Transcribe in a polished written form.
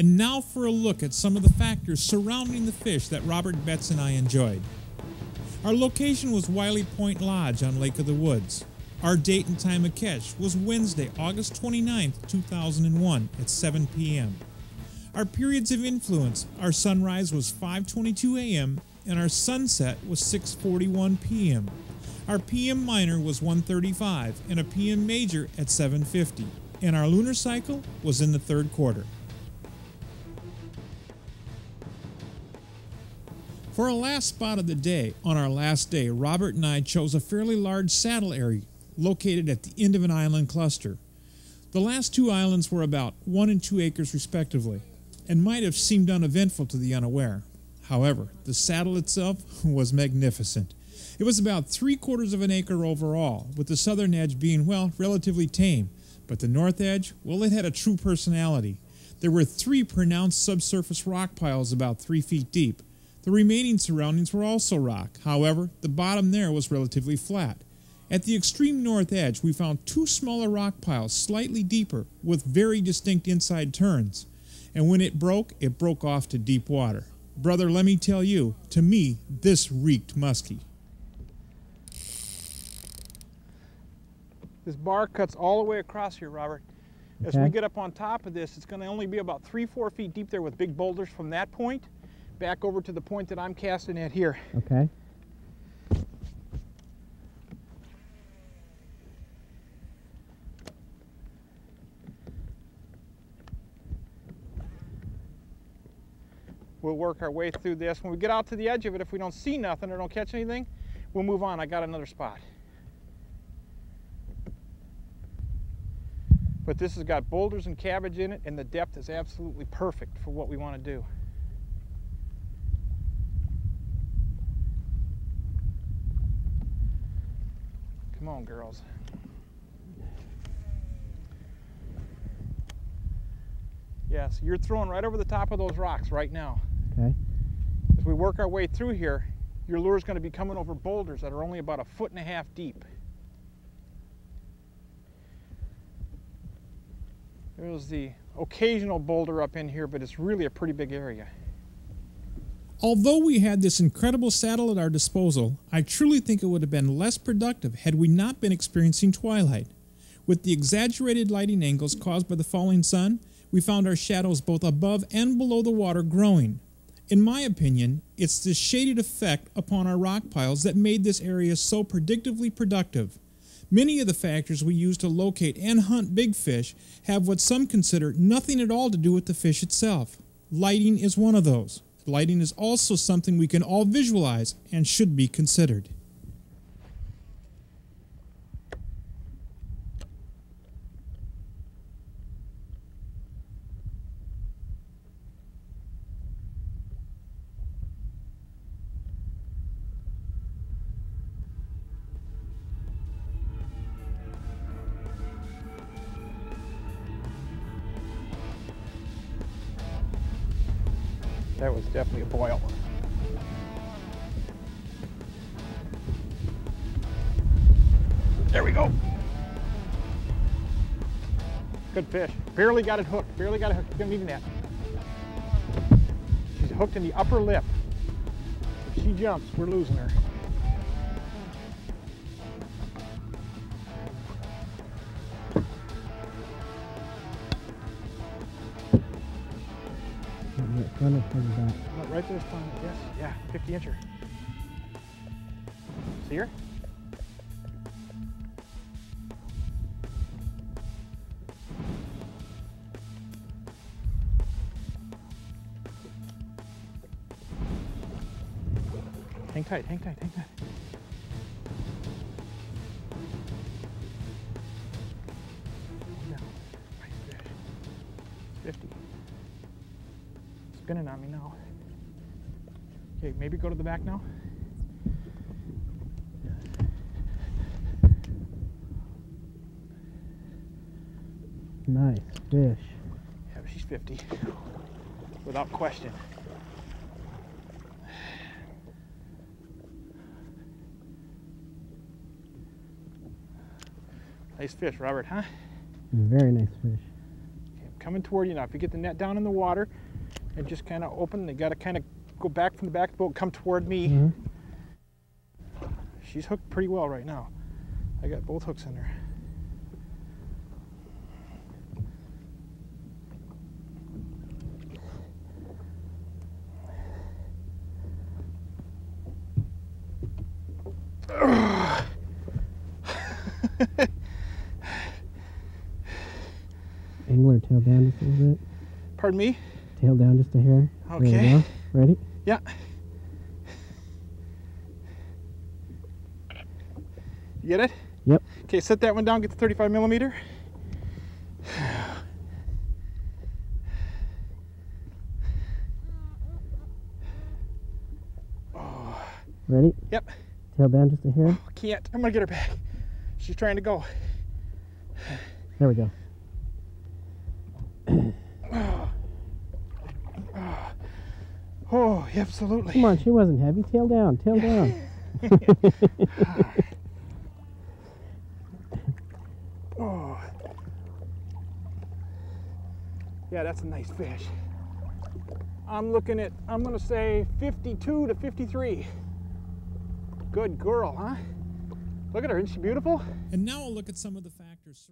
And now for a look at some of the factors surrounding the fish that Robert Betts and I enjoyed. Our location was Wiley Point Lodge on Lake of the Woods. Our date and time of catch was Wednesday, August 29th, 2001 at 7 p.m. Our periods of influence, our sunrise was 5:22 a.m. and our sunset was 6:41 p.m. Our PM minor was 1:35 and a PM major at 7:50, and our lunar cycle was in the third quarter. For our last spot of the day, on our last day, Robert and I chose a fairly large saddle area located at the end of an island cluster. The last two islands were about 1 and 2 acres respectively, and might have seemed uneventful to the unaware. However, the saddle itself was magnificent. It was about 3/4 of an acre overall, with the southern edge being, well, relatively tame, but the north edge, well, it had a true personality. There were 3 pronounced subsurface rock piles about 3 feet deep. The remaining surroundings were also rock. However, the bottom there was relatively flat. At the extreme north edge, we found 2 smaller rock piles slightly deeper with very distinct inside turns. And when it broke off to deep water. Brother, let me tell you, to me, this reeked muskie. This bar cuts all the way across here, Robert. As we get up on top of this, it's going to only be about 3-4 feet deep there with big boulders from that point back over to the point that I'm casting at here. Okay. We'll work our way through this. When we get out to the edge of it, if we don't see nothing or don't catch anything, we'll move on. I got another spot. But this has got boulders and cabbage in it, and the depth is absolutely perfect for what we want to do. Come on, girls. Yeah, so you're throwing right over the top of those rocks right now. Okay. As we work our way through here, your lure is going to be coming over boulders that are only about 1.5 feet deep. There's the occasional boulder up in here, but it's really a pretty big area. Although we had this incredible saddle at our disposal, I truly think it would have been less productive had we not been experiencing twilight. With the exaggerated lighting angles caused by the falling sun, we found our shadows both above and below the water growing. In my opinion, it's this shaded effect upon our rock piles that made this area so predictably productive. Many of the factors we use to locate and hunt big fish have what some consider nothing at all to do with the fish itself. Lighting is one of those. Lighting is also something we can all visualize and should be considered. That was definitely a boil. There we go. Good fish. Barely got it hooked. Barely got it hooked. Didn't even that. She's hooked in the upper lip. If she jumps, we're losing her. Right this time, yes, yeah, 50-incher. See her? Hang tight, hang tight, hang tight. Yeah, nice fish. 50. Spinning on me now. Okay, maybe go to the back now. Nice fish. Yeah, she's 50, without question. Nice fish, Robert, huh? Very nice fish. Okay, coming toward you now. If you get the net down in the water and just kind of open, they got to kind of go back from the back of the boat, come toward me. Mm-hmm. She's hooked pretty well right now. I got both hooks in her. Angler, tail down just a little bit. Pardon me? Tail down just a hair. Okay. There we go. Ready? Yeah. You get it? Yep. Okay, set that one down, get the 35 millimeter. Oh. Ready? Yep. Tail down just a hair. Can't. I'm gonna get her back. She's trying to go. There we go. Oh, absolutely. Come on, she wasn't heavy. Tail down, tail down. Oh. Yeah, that's a nice fish. I'm looking at, I'm gonna say 52 to 53. Good girl, huh? Look at her, isn't she beautiful? And now we'll look at some of the factors.